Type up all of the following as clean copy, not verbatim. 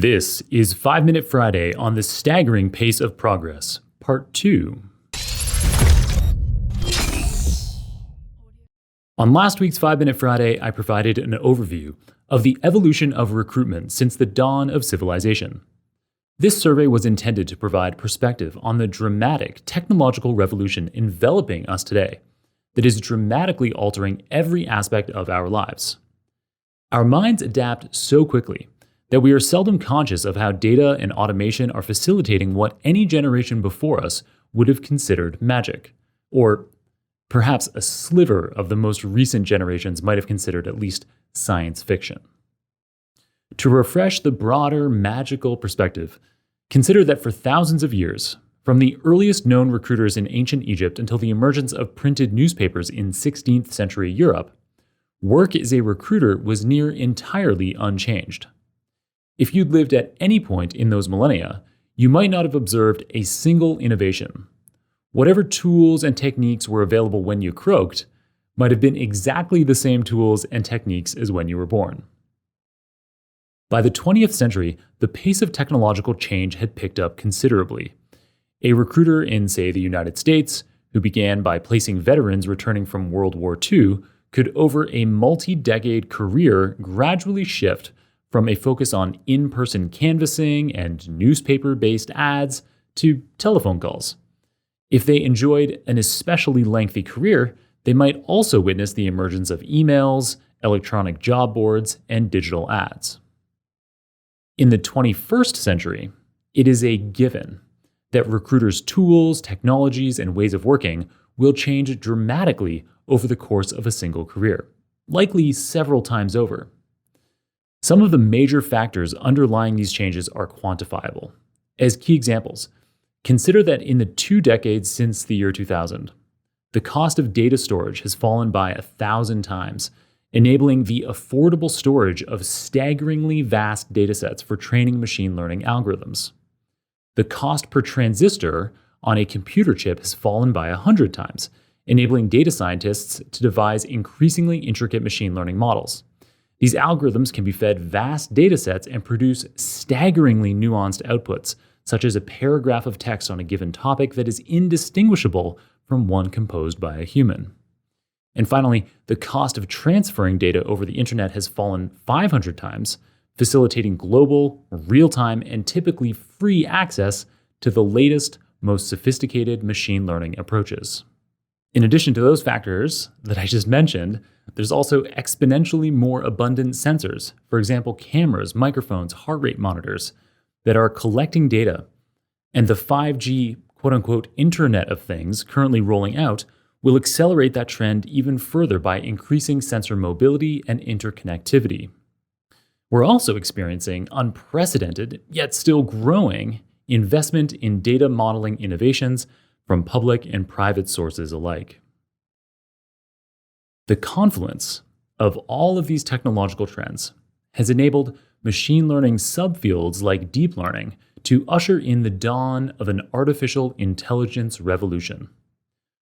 This is 5 Minute Friday on the Staggering Pace of Progress, Part 2. On last week's 5 Minute Friday, I provided an overview of the evolution of recruitment since the dawn of civilization. This survey was intended to provide perspective on the dramatic technological revolution enveloping us today that is dramatically altering every aspect of our lives. Our minds adapt so quickly that we are seldom conscious of how data and automation are facilitating what any generation before us would have considered magic, or perhaps a sliver of the most recent generations might have considered at least science fiction. To refresh the broader magical perspective, consider that for thousands of years, from the earliest known recruiters in ancient Egypt until the emergence of printed newspapers in 16th century Europe, work as a recruiter was near entirely unchanged. If you'd lived at any point in those millennia, you might not have observed a single innovation. Whatever tools and techniques were available when you croaked might have been exactly the same tools and techniques as when you were born. By the 20th century, the pace of technological change had picked up considerably. A recruiter in, say, the United States, who began by placing veterans returning from World War II, could over a multi-decade career gradually shift from a focus on in-person canvassing and newspaper-based ads to telephone calls. If they enjoyed an especially lengthy career, they might also witness the emergence of emails, electronic job boards, and digital ads. In the 21st century, it is a given that recruiters' tools, technologies, and ways of working will change dramatically over the course of a single career, likely several times over. Some of the major factors underlying these changes are quantifiable. As key examples, consider that in the 2 decades since the year 2000, the cost of data storage has fallen by 1,000 times, enabling the affordable storage of staggeringly vast datasets for training machine learning algorithms. The cost per transistor on a computer chip has fallen by 100 times, enabling data scientists to devise increasingly intricate machine learning models. These algorithms can be fed vast datasets and produce staggeringly nuanced outputs, such as a paragraph of text on a given topic that is indistinguishable from one composed by a human. And finally, the cost of transferring data over the internet has fallen 500 times, facilitating global, real-time, and typically free access to the latest, most sophisticated machine learning approaches. In addition to those factors that I just mentioned, there's also exponentially more abundant sensors, for example, cameras, microphones, heart rate monitors, that are collecting data. And the 5G quote-unquote Internet of Things currently rolling out will accelerate that trend even further by increasing sensor mobility and interconnectivity. We're also experiencing unprecedented, yet still growing, investment in data modeling innovations from public and private sources alike. The confluence of all of these technological trends has enabled machine learning subfields like deep learning to usher in the dawn of an artificial intelligence revolution.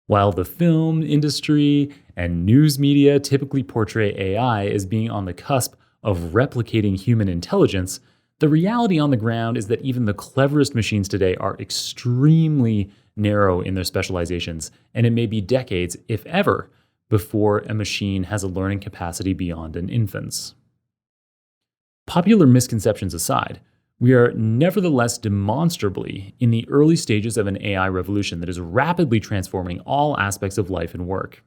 While the film industry and news media typically portray AI as being on the cusp of replicating human intelligence, the reality on the ground is that even the cleverest machines today are extremely narrow in their specializations, and it may be decades, if ever, before a machine has a learning capacity beyond an infant's. Popular misconceptions aside, we are nevertheless demonstrably in the early stages of an AI revolution that is rapidly transforming all aspects of life and work.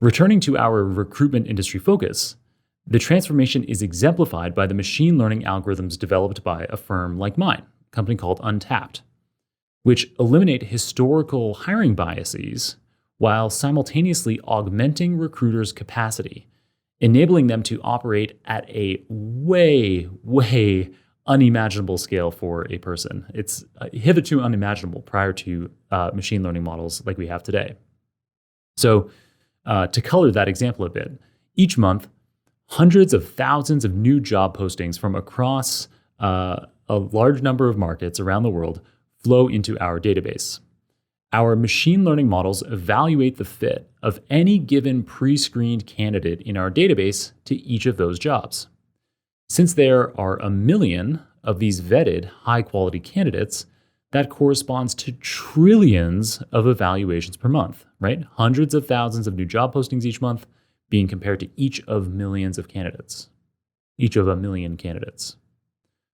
Returning to our recruitment industry focus, the transformation is exemplified by the machine learning algorithms developed by a firm like mine, a company called Untapped, which eliminate historical hiring biases while simultaneously augmenting recruiters' capacity, enabling them to operate at a way unimaginable scale for a person. It's hitherto unimaginable prior to machine learning models like we have today. So to color that example a bit, each month, hundreds of thousands of new job postings from across a large number of markets around the world flow into our database. Our machine learning models evaluate the fit of any given pre-screened candidate in our database to each of those jobs. Since there are 1 million of these vetted, high-quality candidates, that corresponds to trillions of evaluations per month, right? Hundreds of thousands of new job postings each month being compared to each of millions of candidates, each of a million candidates.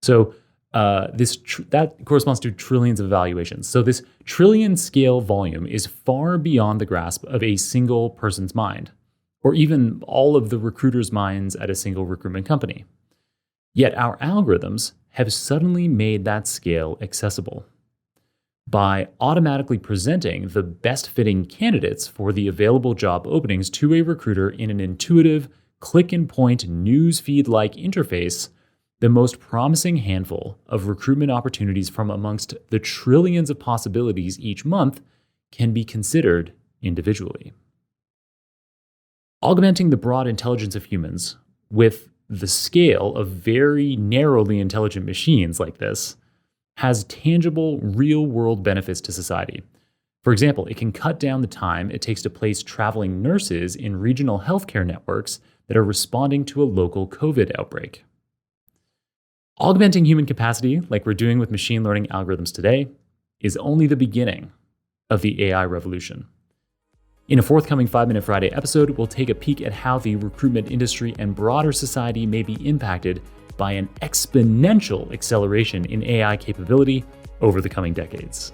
So that corresponds to trillions of evaluations. So this trillion scale volume is far beyond the grasp of a single person's mind, or even all of the recruiters' minds at a single recruitment company. Yet our algorithms have suddenly made that scale accessible. By automatically presenting the best fitting candidates for the available job openings to a recruiter in an intuitive, click and point newsfeed-like interface, the most promising handful of recruitment opportunities from amongst the trillions of possibilities each month can be considered individually. Augmenting the broad intelligence of humans with the scale of very narrowly intelligent machines like this has tangible, real-world benefits to society. For example, it can cut down the time it takes to place traveling nurses in regional healthcare networks that are responding to a local COVID outbreak. Augmenting human capacity, like we're doing with machine learning algorithms today, is only the beginning of the AI revolution. In a forthcoming 5-Minute Friday episode, we'll take a peek at how the recruitment industry and broader society may be impacted by an exponential acceleration in AI capability over the coming decades.